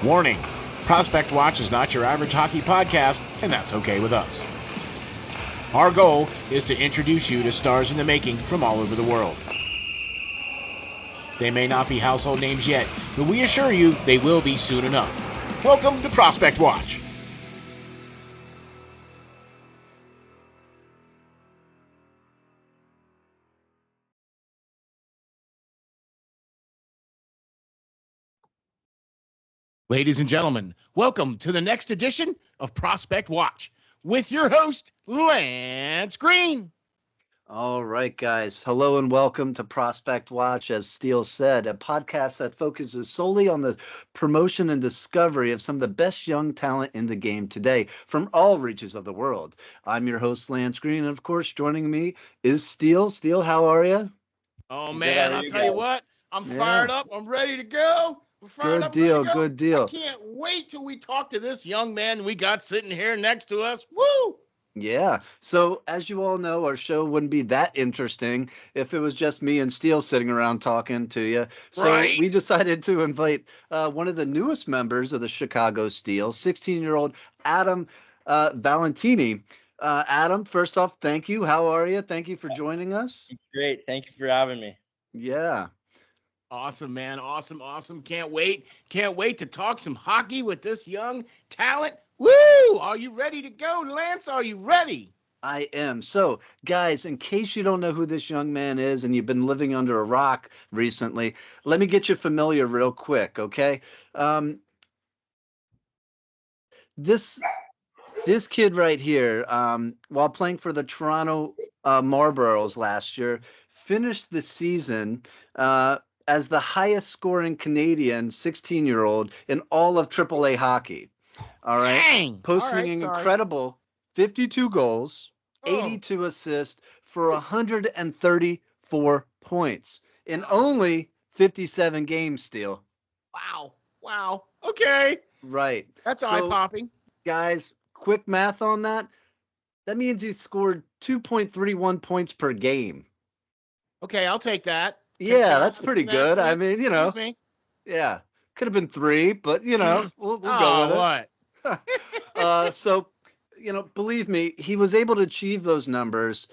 Warning, Prospect Watch is not your average hockey podcast, and that's okay with us. Our goal is to introduce you to stars in the making from all over the world. They may not be household names yet, but we assure you they will be soon enough. Welcome to Prospect Watch. Ladies and gentlemen, welcome to the next edition of Prospect Watch with your host, Lance Green. All right, guys. Hello and welcome to Prospect Watch, as Steel said, a podcast that focuses solely on the promotion and discovery of some of the best young talent in the game today from all reaches of the world. I'm your host, Lance Green, and of course, joining me is Steel. Steel, how are you? Oh, man, I'll tell you what, I'm fired up. I'm ready to go. Good deal, good deal. I can't wait till we talk to this young man we got sitting here next to us. Woo! Yeah. So as you all know, our show wouldn't be that interesting if it was just me and Steel sitting around talking to you. So we decided to invite one of the newest members of the Chicago Steel, 16-year-old Adam Valentini. Adam, first off, thank you. How are you? Thank you for joining us. Great. Thank you for having me. Yeah. Awesome, man. Awesome. Can't wait to talk some hockey with this young talent. Woo! Are you ready to go, Lance? Are you ready? I am. So, guys, in case you don't know who this young man is and you've been living under a rock recently, let me get you familiar real quick, okay? This kid right here, while playing for the Toronto Marlboros last year, finished the season as the highest scoring Canadian 16-year-old in all of AAA hockey. All right. Dang. Posting an incredible 52 goals, 82 assists for 134 points in only 57 games, Steel. Wow. Okay. Right. That's eye-popping. Guys, quick math on that. That means he scored 2.31 points per game. Okay, I'll take that. Yeah, that's pretty good. I mean, Excuse me. Yeah. Could have been 3, but, we'll go with it. What? So, believe me, he was able to achieve those numbers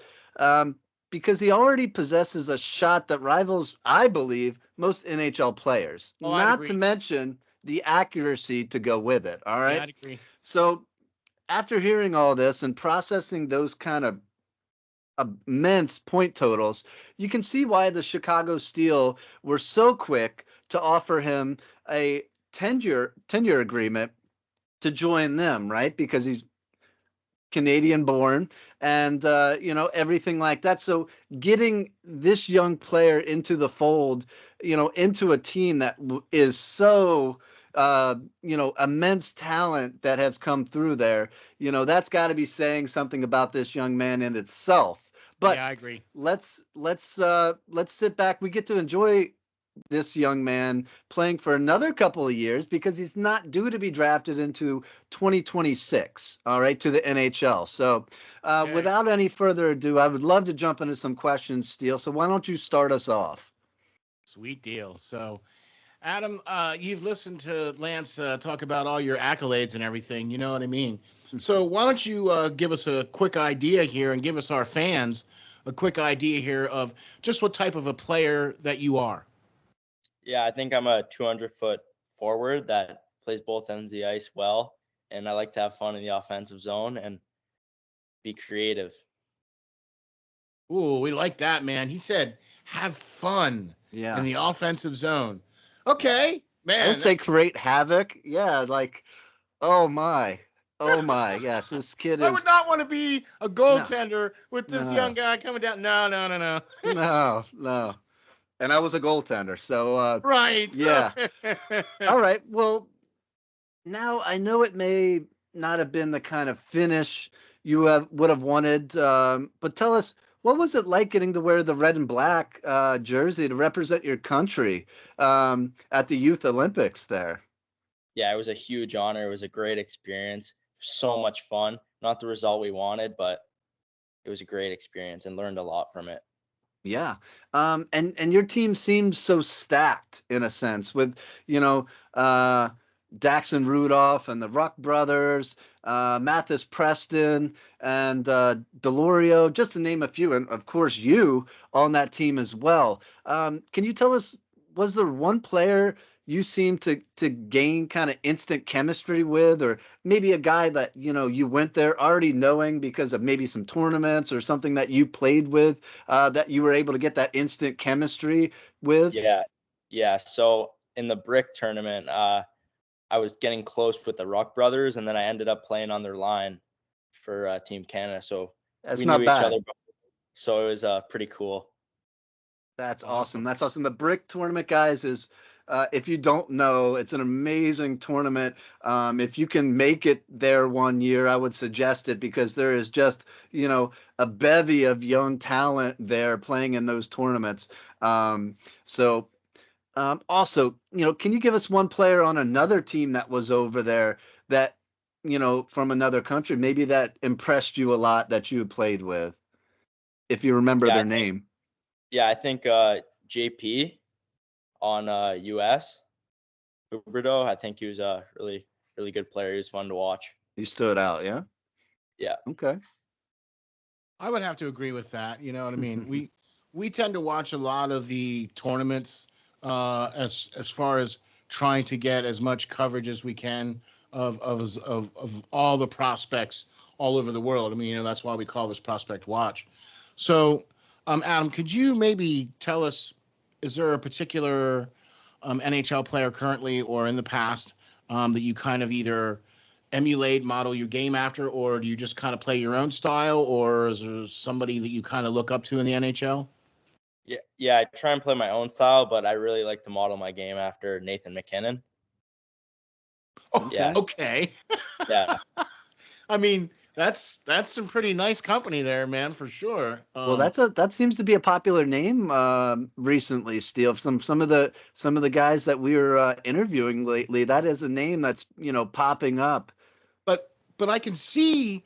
because he already possesses a shot that rivals, I believe, most NHL players. Not to mention the accuracy to go with it. All right. Yeah, I'd agree. So after hearing all this and processing those kind of immense point totals, you can see why the Chicago Steel were so quick to offer him a 10-year agreement to join them, right? Because he's Canadian born and, everything like that. So getting this young player into the fold, into a team that is so, immense talent that has come through there, that's got to be saying something about this young man in itself. But yeah, I agree. Let's sit back. We get to enjoy this young man playing for another couple of years because he's not due to be drafted into 2026, all right, to the NHL. So without any further ado, I would love to jump into some questions, Steel. So why don't you start us off? Sweet deal. So, Adam, you've listened to Lance talk about all your accolades and everything. You know what I mean? So why don't you give us a quick idea here and give us, our fans, a quick idea here of just what type of a player that you are. Yeah, I think I'm a 200-foot forward that plays both ends of the ice well, and I like to have fun in the offensive zone and be creative. Ooh, we like that, man. He said, have fun in the offensive zone. Okay, man. I would say create havoc. Yeah, like, oh my. Yes, this kid is. I would not want to be a goaltender with this young guy coming down. No. No. And I was a goaltender, so right. Yeah. All right. Well, now I know it may not have been the kind of finish you would have wanted, but tell us, what was it like getting to wear the red and black jersey to represent your country at the Youth Olympics there? Yeah, it was a huge honor. It was a great experience. So much fun. Not the result we wanted, but it was a great experience and learned a lot from it. Yeah. And your team seems so stacked in a sense with, Daxon Rudolph and the Ruck brothers, Mathis Preston, and Delorio, just to name a few, and of course you on that team as well. Can you tell us, was there one player you seemed to gain kind of instant chemistry with, or maybe a guy that you went there already knowing because of maybe some tournaments or something that you played with, that you were able to get that instant chemistry with? Yeah. So in the brick tournament, I was getting close with the Ruck brothers, and then I ended up playing on their line for Team Canada. So That's we not knew bad. each other. So it was pretty cool. That's awesome. That's awesome. The brick tournament, guys, is if you don't know, it's an amazing tournament. If you can make it there one year, I would suggest it, because there is just, a bevy of young talent there playing in those tournaments. Also, can you give us one player on another team that was over there that, from another country, maybe that impressed you a lot that you played with, if you remember their name? I think JP on US Huberto. I think he was a really, really good player. He was fun to watch. He stood out, yeah? Yeah. Okay. I would have to agree with that. You know what I mean? We tend to watch a lot of the tournaments as far as trying to get as much coverage as we can of all the prospects all over the world. I mean, that's why we call this Prospect Watch. So, Adam, could you maybe tell us, is there a particular NHL player currently or in the past that you kind of either emulate, model your game after, or do you just kind of play your own style, or is there somebody that you kind of look up to in the NHL? Yeah, I try and play my own style, but I really like to model my game after Nathan McKinnon. Oh, Yeah. Okay. Yeah. I mean, that's some pretty nice company there, man, for sure. Well, that seems to be a popular name recently, Steel. Some of the guys that we were interviewing lately, that is a name that's popping up. But I can see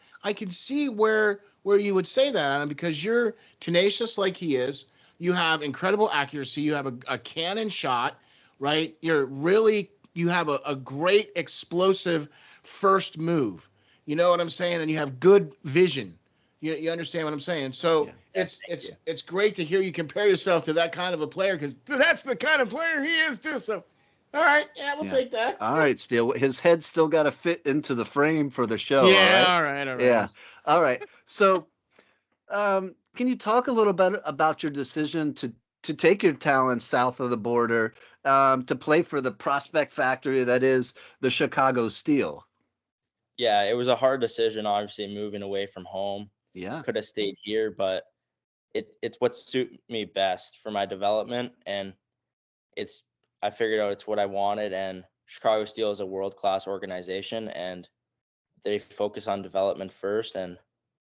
where you would say that, Adam, because you're tenacious like he is. You have incredible accuracy. You have a cannon shot, right? You have a great explosive first move. You know what I'm saying? And you have good vision. You understand what I'm saying? So it's great to hear you compare yourself to that kind of a player, because that's the kind of player he is too. So, all right, we'll take that. All right, Steel. His head's still got to fit into the frame for the show. Yeah, all right. all right. Yeah, all right. So, can you talk a little bit about your decision to take your talents south of the border, to play for the prospect factory that is the Chicago Steel? Yeah, it was a hard decision, obviously, moving away from home. Yeah. Could have stayed here, but it's what suited me best for my development, and I figured out it's what I wanted. And Chicago Steel is a world-class organization, and they focus on development first, and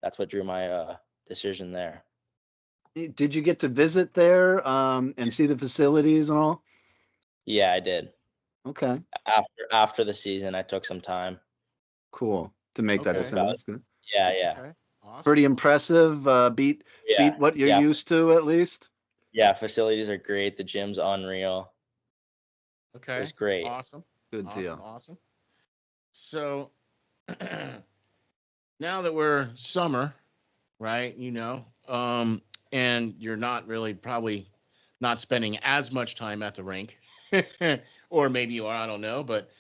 that's what drew my decision there. Did you get to visit there and see the facilities and all? Yeah, I did. Okay. After the season, I took some time. Cool. To make that Okay. decision. That's good. Yeah. Okay. Awesome. Pretty impressive. Beat what you're used to, at least. Yeah, facilities are great. The gym's unreal. Okay. It was great. Awesome. Good deal. Awesome. So now that we're summer, right? And you're not really probably not spending as much time at the rink, or maybe you are, I don't know. But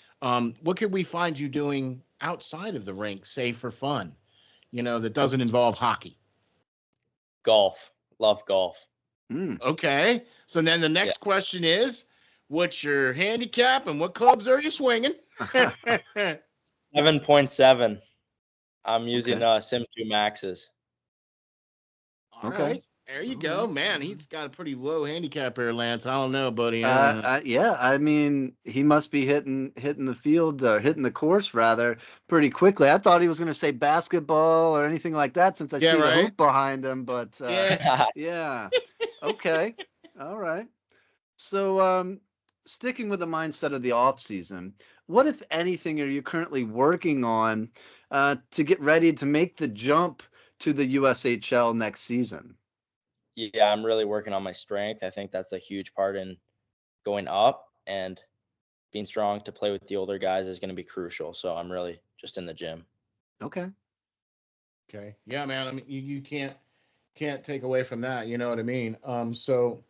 what could we find you doing outside of the rink, say for fun, that doesn't involve hockey? Golf. Love golf. Okay. So then the next question is, what's your handicap and what clubs are you swinging? 7.7. I'm using Sim 2 Maxes. All right. There you go, man. He's got a pretty low handicap here, Lance. I don't know, buddy. Yeah, I mean, he must be hitting the field, hitting the course rather pretty quickly. I thought he was going to say basketball or anything like that, since I see the hoop behind him. But yeah, okay, all right. So, sticking with the mindset of the off season, what, if anything, are you currently working on to get ready to make the jump to the USHL next season? Yeah, I'm really working on my strength. I think that's a huge part in going up, and being strong to play with the older guys is going to be crucial. So I'm really just in the gym. Okay. Okay. Yeah, man. I mean, you can't take away from that. You know what I mean? So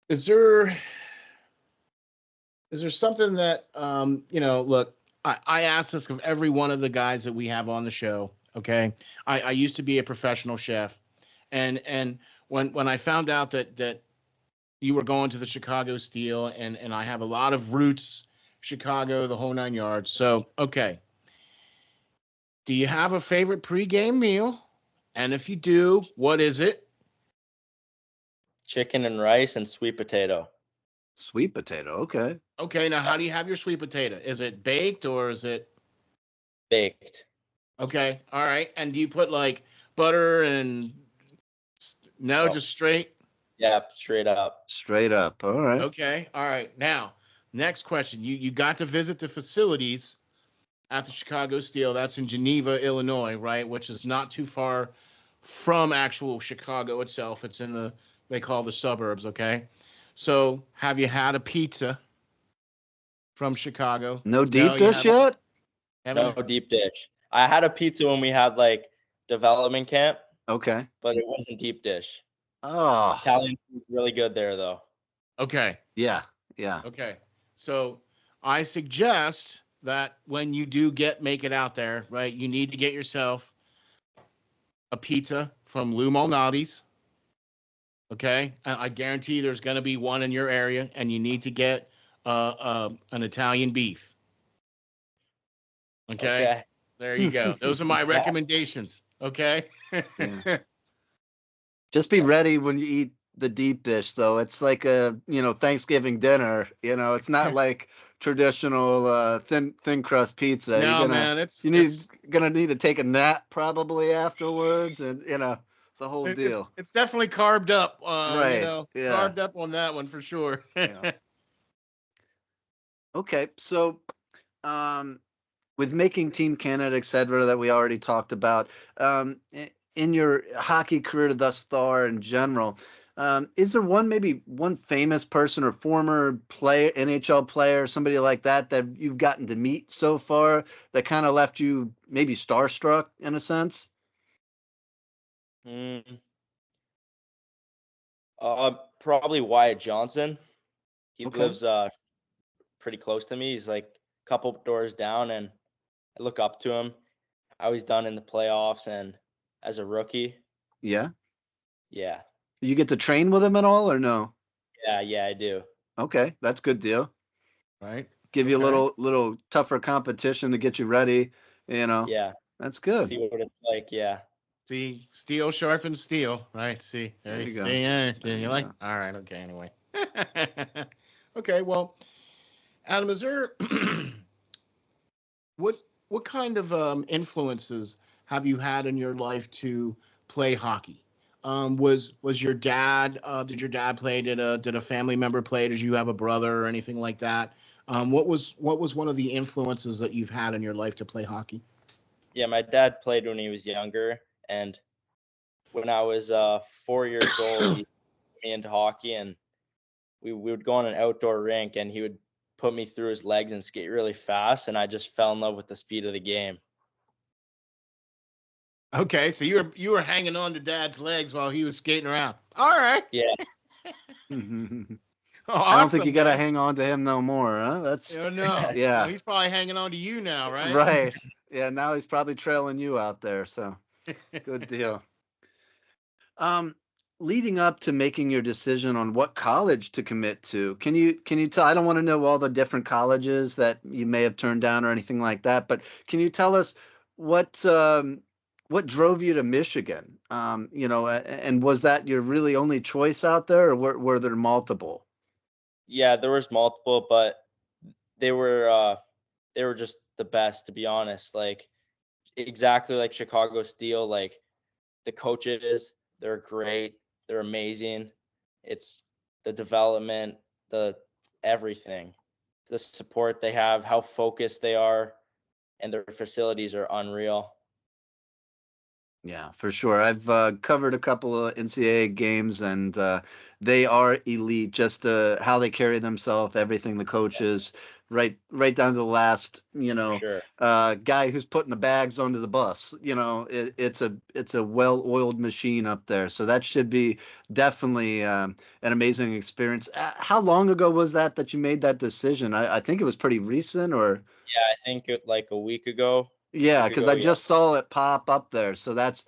is there something that look, I ask this of every one of the guys that we have on the show. Okay. I used to be a professional chef, and when I found out that you were going to the Chicago Steel, and I have a lot of roots, Chicago, the whole nine yards. So, okay. Do you have a favorite pregame meal? And if you do, what is it? Chicken and rice and sweet potato. Sweet potato. Okay. Okay, now how do you have your sweet potato? Is it baked or is it Baked. okay? All right. And do you put like butter and no, Oh, just straight? yeah, straight up. Straight up. All right. Okay. All right. Now, next question. You got to visit the facilities at the Chicago Steel. That's in Geneva, Illinois, right? Which is not too far from actual Chicago itself. It's in they call the suburbs, okay? So, have you had a pizza from Chicago? No No, deep you dish haven't. yet? No Haven't? deep dish. I had a pizza when we had like development camp, Okay. but it wasn't deep dish. Oh, Italian food really good there though. Okay. yeah. Yeah. Okay. So, I suggest that when you do make it out there, right, you need to get yourself a pizza from Lou Malnati's. Okay, I guarantee there's going to be one in your area, and you need to get an Italian beef. Okay, Okay. there you go. Those are my recommendations. Okay. Yeah. Just be ready when you eat the deep dish, though. It's like a, Thanksgiving dinner. It's not like traditional thin crust pizza. You're No, gonna man, gonna need to take a nap probably afterwards, and the whole deal. it's definitely carved up. Right. Yeah. Carved up on that one for sure. Yeah. Okay. So, with making Team Canada, et cetera, that we already talked about, in your hockey career thus far in general, is there maybe one famous person or former player, NHL player, somebody like that you've gotten to meet so far that kind of left you maybe starstruck in a sense? Mm, Probably Wyatt Johnson. He Okay. lives pretty close to me. He's like a couple doors down, and I look up to him. How he's done in the playoffs and as a rookie. Yeah. Yeah. You get to train with him at all or no? Yeah, I do. Okay, that's a good deal. Right. Give you a Okay. little tougher competition to get you ready. Yeah. That's good. See what it's like. Yeah. See, steel sharpens steel, right? See, There you go. see, yeah. There You you like? go. All right. Okay. Anyway. Okay. Well, Adam, is there what kind of influences have you had in your life to play hockey? Was your dad? Did your dad play? Did a family member play? Did you have a brother or anything like that? What was one of the influences that you've had in your life to play hockey? Yeah, my dad played when he was younger, and when I was 4 years old, he put me into hockey, and we would go on an outdoor rink, and he would put me through his legs and skate really fast, and I just fell in love with the speed of the game. Okay, so you were hanging on to Dad's legs while he was skating around. All right. Yeah, Oh, I don't think you awesome, got to man. hang on to him no more, huh? That's Oh no, no, yeah, he's probably hanging on to you now, right? right. Yeah, now he's probably trailing you out there, so good deal. Um, Leading up to making your decision on what college to commit to, can you tell? I don't want to know all the different colleges that you may have turned down or anything like that, but can you tell us what what drove you to Michigan? And was that your really only choice out there, or were there multiple? yeah, there was multiple, but they were just the best, to be honest. Like exactly like Chicago Steel. Like the coaches, they're great, they're amazing. It's the development, the everything, the support they have, how focused they are, and their facilities are unreal. Yeah, for sure. I've covered a couple of NCAA games, and they are elite. Just how they carry themselves, everything the coaches, right down to the last, For sure. guy who's putting the bags onto the bus. It's a well-oiled machine up there. So that should be definitely an amazing experience. How long ago was that you made that decision? I think it was pretty recent, or Yeah, I think like a week ago. yeah, Week because ago, I yeah. just saw it pop up there. So that's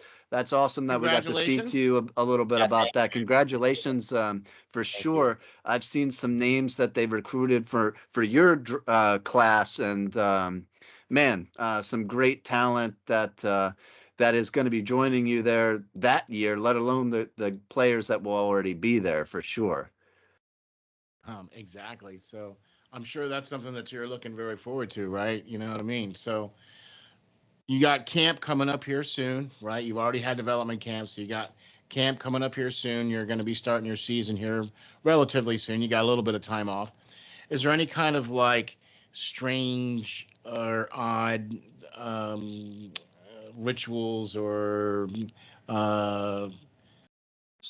awesome that we got to speak to Congratulations. you a little bit Yeah, about that. Congratulations, for thank you. sure. I've seen some names that they recruited for your class, and man, some great talent that is going to be joining you there that year. Let alone the players that will already be there for sure. Exactly. So I'm sure that's something that you're looking very forward to, right? You know what I mean? So you got camp coming up here soon, right? You've already had development camp, so you got camp coming up here soon. You're going to be starting your season here relatively soon. You got a little bit of time off. Is there any kind of like strange or odd rituals or uh,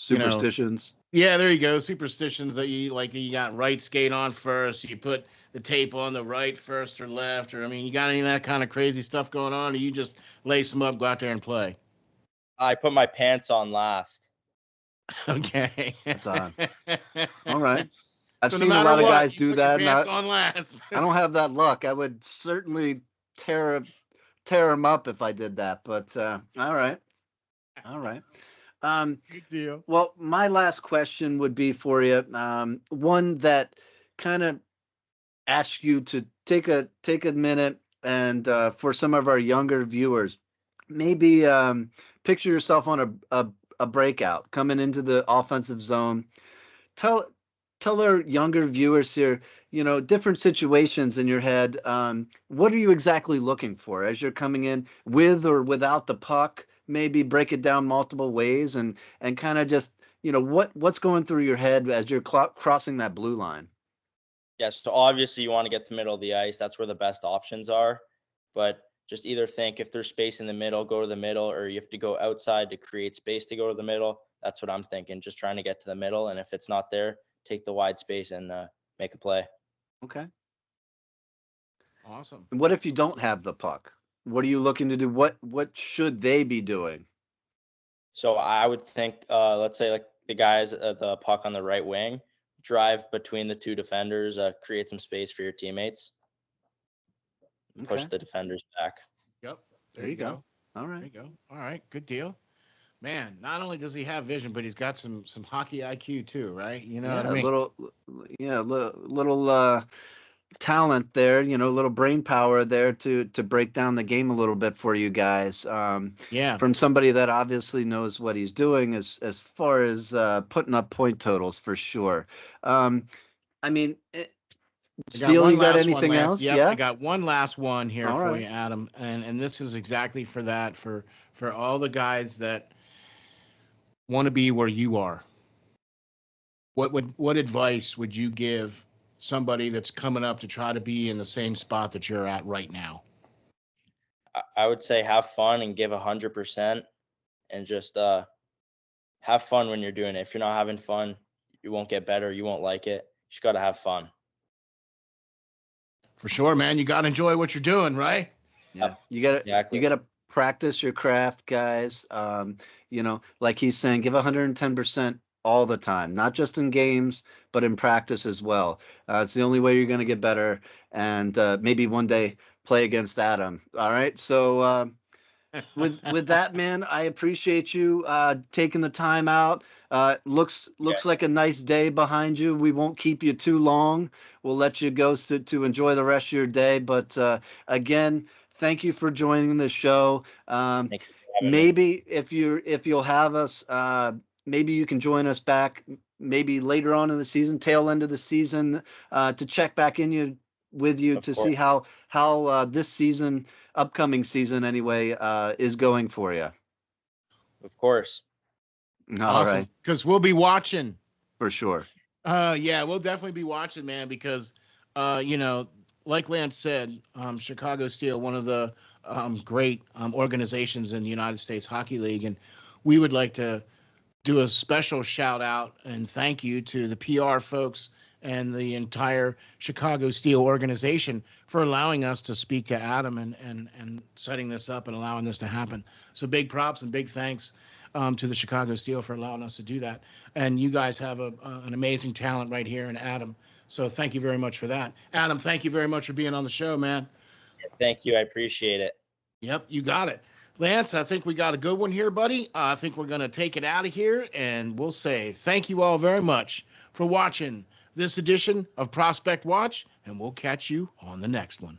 you know, Superstitions. yeah, there you go. Superstitions that you like. You got right skate on first. You put the tape on the right first or left, or I mean, you got any of that kind of crazy stuff going on, or you just lace them up, go out there and play? I put my pants on last. Okay. That's on. All right. I've So no seen a matter lot of what, guys you do put your that, and pants on last. I don't have that luck. I would certainly tear tear him up if I did that. But all right, all right. Um, Good deal. well, my last question would be for you. One that kind of asks you to take a minute, and for some of our younger viewers, maybe picture yourself on a breakout coming into the offensive zone. Tell tell our younger viewers here, different situations in your head. What are you exactly looking for as you're coming in with or without the puck? Maybe break it down multiple ways, and kind of just, what's going through your head as you're crossing that blue line. Yeah, so obviously you want to get to the middle of the ice. That's where the best options are. But just either think if there's space in the middle, go to the middle, or you have to go outside to create space to go to the middle. That's what I'm thinking. Just trying to get to the middle. And if it's not there, take the wide space and make a play. Okay. Awesome. And what if you don't Awesome. have the puck? What are you looking to do? What should they be doing? So I would think, let's say like the guys at the puck on the right wing, drive between the two defenders, create some space for your teammates, push Okay. the defenders back. Yep. There There you you go. go. All There right. you go. All right. Good deal. Man, not only does he have vision, but he's got some hockey IQ too, right? You know what I Yeah, a mean? little, yeah, little talent there, little brain power there to break down the game a little bit for you guys. Yeah. From somebody that obviously knows what he's doing as far as putting up point totals for sure. Um, I mean, I got Steele, one you got last one, anything Lance. else? Yep, I Yeah. got one last one here All for right. you, Adam, and this is exactly for that for all the guys that want to be where you are. What advice would you give somebody that's coming up to try to be in the same spot that you're at right now? I would say have fun and give 100% and just have fun when you're doing it. If you're not having fun, you won't get better. You won't like it. You just got to have fun. For sure, man. You got to enjoy what you're doing, right? Yeah. You Exactly. gotta practice your craft, guys. Like he's saying, give 110% all the time, not just in games, but in practice as well. It's the only way you're gonna get better, and maybe one day play against Adam. All right. So with that, man, I appreciate you taking the time out. Looks like a nice day behind you. We won't keep you too long. We'll let you go to enjoy the rest of your day. But again, thank you for joining the show. Thank you for having me. Maybe if you'll have us, maybe you can join us back. Maybe later on in the season, tail end of the season, to check back in with you Of to see course. how this season, upcoming season anyway, is going for you. Of course. All Awesome. right, Because we'll be watching. for sure. Yeah, we'll definitely be watching, man, because you know, like Lance said, Chicago Steel, one of the great organizations in the United States Hockey League, and we would like to do a special shout out and thank you to the PR folks and the entire Chicago Steel organization for allowing us to speak to Adam and setting this up and allowing this to happen. So big props and big thanks to the Chicago Steel for allowing us to do that. And you guys have an amazing talent right here in Adam. So thank you very much for that. Adam, thank you very much for being on the show, man. Thank you. I appreciate it. Yep, you got it. Lance, I think we got a good one here, buddy. I think we're going to take it out of here, and we'll say thank you all very much for watching this edition of Prospect Watch, and we'll catch you on the next one.